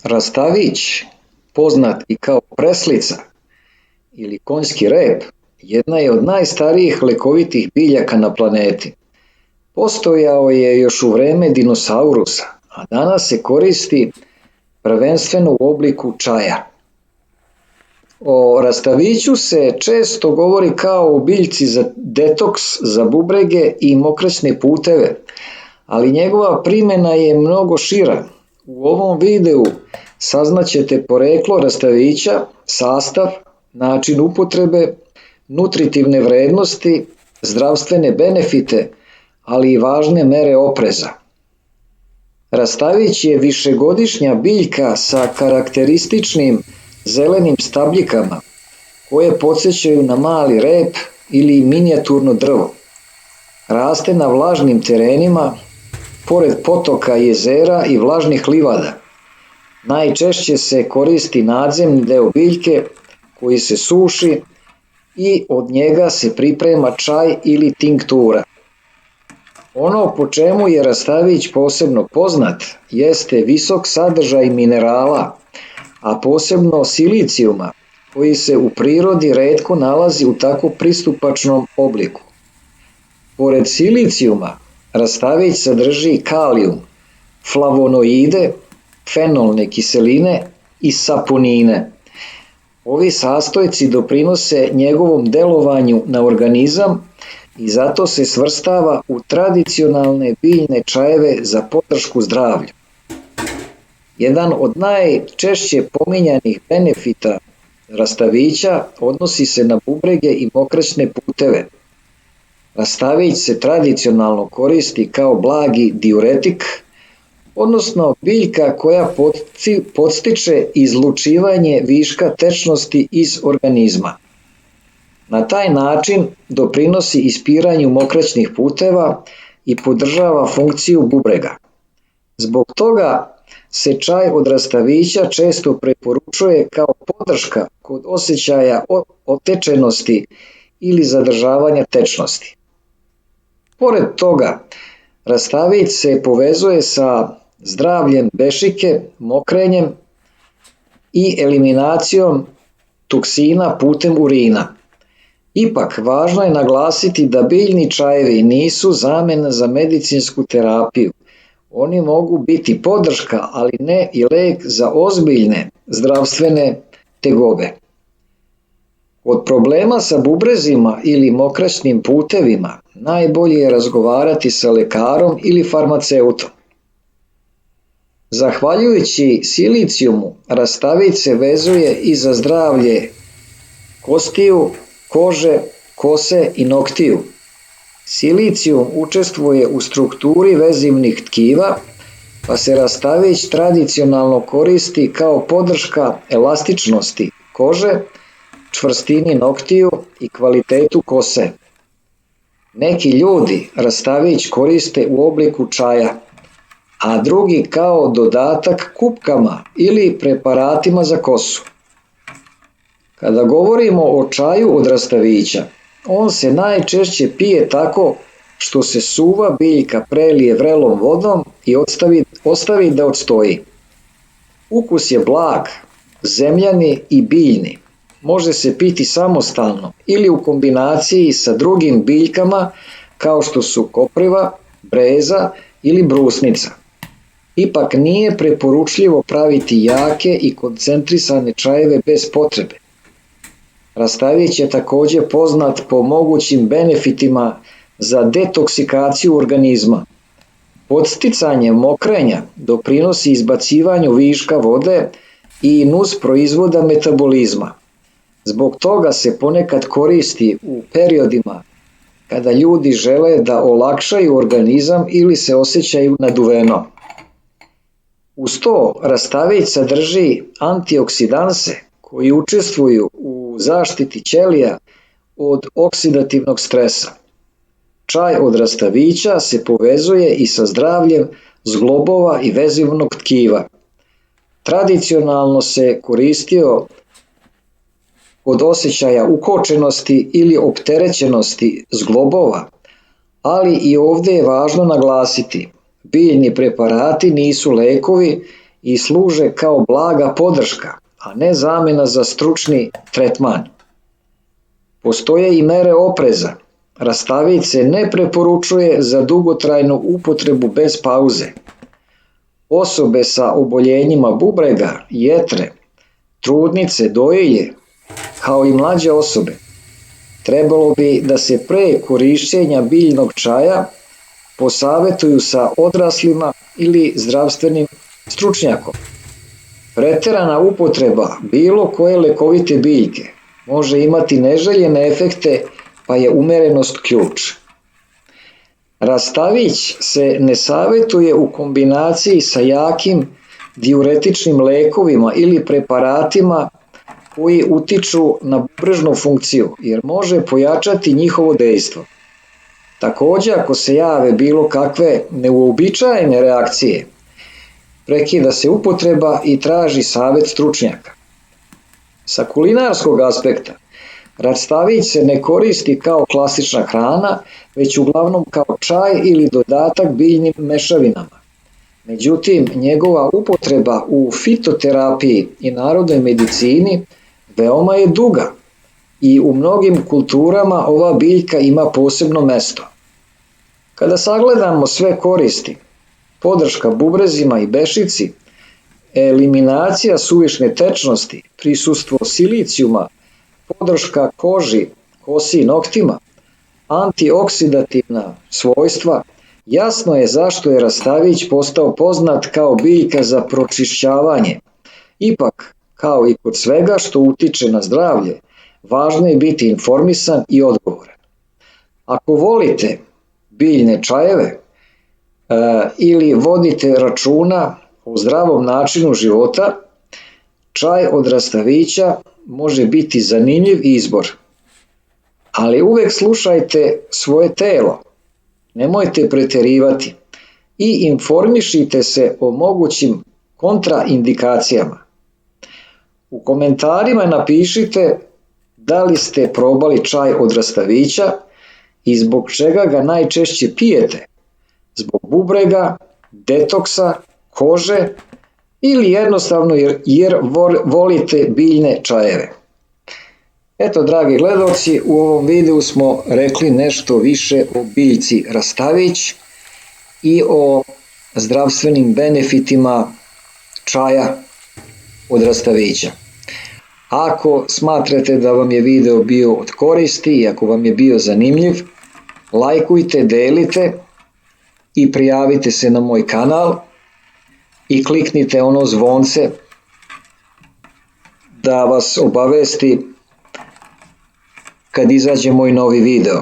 Rastavić, poznat i kao preslica ili konjski rep, jedna je od najstarijih lekovitih biljaka na planeti. Postojao je još u vreme dinosaurusa, a danas se koristi prvenstveno u obliku čaja. O rastaviću se često govori kao o biljci za detoks, za bubrege i mokraćne puteve, ali njegova primjena je mnogo šira. U ovom videu saznaćete poreklo rastavića, sastav, način upotrebe, nutritivne vrednosti, zdravstvene benefite, ali i važne mere opreza. Rastavić je višegodišnja biljka sa karakterističnim zelenim stabljikama koje podsjećaju na mali rep ili minijaturno drvo. Raste na vlažnim terenima, pored potoka, jezera i vlažnih livada. Najčešće se koristi nadzemni deo biljke koji se suši i od njega se priprema čaj ili tinktura. Ono po čemu je rastavić posebno poznat jeste visok sadržaj minerala, a posebno silicijuma, koji se u prirodi retko nalazi u tako pristupačnom obliku. Pored silicijuma, rastavić sadrži kalijum, flavonoide, fenolne kiseline i saponine. Ovi sastojci doprinose njegovom delovanju na organizam i zato se svrstava u tradicionalne biljne čajeve za podršku zdravlju. Jedan od najčešće pominjanih benefita rastavića odnosi se na bubrege i mokraćne puteve. Rastavić se tradicionalno koristi kao blagi diuretik, odnosno biljka koja podstiče izlučivanje viška tečnosti iz organizma. Na taj način doprinosi ispiranju mokraćnih puteva i podržava funkciju bubrega. Zbog toga se čaj od rastavića često preporučuje kao podrška kod osjećaja otečenosti ili zadržavanja tečnosti. Pored toga, rastavić se povezuje sa zdravljem bešike, mokrenjem i eliminacijom toksina putem urina. Ipak, važno je naglasiti da biljni čajevi nisu zamena za medicinsku terapiju. Oni mogu biti podrška, ali ne i lek za ozbiljne zdravstvene tegobe. Kod problema sa bubrezima ili mokraćnim putevima najbolje je razgovarati sa lekarom ili farmaceutom. Zahvaljujući silicijumu, rastavić se vezuje i za zdravlje kostiju, kože, kose i noktiju. Silicijum učestvuje u strukturi vezivnih tkiva, pa se rastavić tradicionalno koristi kao podrška elastičnosti kože, čvrstini noktiju i kvalitetu kose. Neki ljudi rastavić koriste u obliku čaja, a drugi kao dodatak kupkama ili preparatima za kosu. Kada govorimo o čaju od rastavića, on se najčešće pije tako što se suva biljka prelije vrelom vodom i ostavi da odstoji. Ukus je blag, zemljani i biljni. Može se piti samostalno ili u kombinaciji sa drugim biljkama kao što su kopriva, breza ili brusnica. Ipak nije preporučljivo praviti jake i koncentrisane čajeve bez potrebe. Rastavić je također poznat po mogućim benefitima za detoksikaciju organizma. Podsticanje mokrenja doprinosi izbacivanju viška vode i nus proizvoda metabolizma. Zbog toga se ponekad koristi u periodima kada ljudi žele da olakšaju organizam ili se osjećaju naduveno. Uz to, rastavić sadrži antioksidanse koji učestvuju u zaštiti ćelija od oksidativnog stresa. Čaj od rastavića se povezuje i sa zdravljem zglobova i vezivnog tkiva. Tradicionalno se koristio kod osjećaja ukočenosti ili opterećenosti zglobova, ali i ovdje je važno naglasiti, biljni preparati nisu lekovi i služe kao blaga podrška, a ne zamena za stručni tretman. Postoje i mere opreza. Rastavit se ne preporučuje za dugotrajnu upotrebu bez pauze. Osobe sa oboljenjima bubrega, jetre, trudnice, dojilje, kao i mlađe osobe, trebalo bi da se pre korišćenja biljnog čaja posavetuju sa odraslima ili zdravstvenim stručnjakom. Preterana upotreba bilo koje lekovite biljke može imati neželjene efekte, pa je umerenost ključ. Rastavić se ne savetuje u kombinaciji sa jakim diuretičnim lekovima ili preparatima koji utiču na bubrežnu funkciju, jer može pojačati njihovo dejstvo. Takođe, ako se jave bilo kakve neuobičajene reakcije, prekida se upotreba i traži savet stručnjaka. Sa kulinarskog aspekta, rastavić se ne koristi kao klasična hrana, već uglavnom kao čaj ili dodatak biljnim mešavinama. Međutim, njegova upotreba u fitoterapiji i narodnoj medicini veoma je duga i u mnogim kulturama ova biljka ima posebno mesto. Kada sagledamo sve koristi, podrška bubrezima i bešici, eliminacija suvišne tečnosti, prisustvo silicijuma, podrška koži, kosi i noktima, antioksidativna svojstva, jasno je zašto je rastavić postao poznat kao biljka za pročišćavanje. Ipak, kao i kod svega što utiče na zdravlje, važno je biti informisan i odgovoran. Ako volite biljne čajeve ili vodite računa o zdravom načinu života, čaj od rastavića može biti zanimljiv izbor. Ali uvek slušajte svoje telo, nemojte preterivati i informišite se o mogućim kontraindikacijama. U komentarima napišite da li ste probali čaj od rastavića i zbog čega ga najčešće pijete, zbog bubrega, detoksa, kože ili jednostavno jer volite biljne čajeve. Eto, dragi gledaoci, u ovom videu smo rekli nešto više o biljci rastavić i o zdravstvenim benefitima čaja od rastavića. Ako smatrate da vam je video bio od koristi i ako vam je bio zanimljiv, lajkujte, delite i prijavite se na moj kanal i kliknite ono zvonce da vas obavesti kad izađe moj novi video.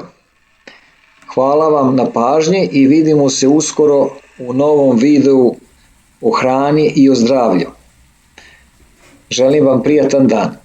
Hvala vam na pažnji i vidimo se uskoro u novom videu o hrani i o zdravlju. Želim vam prijatan dan.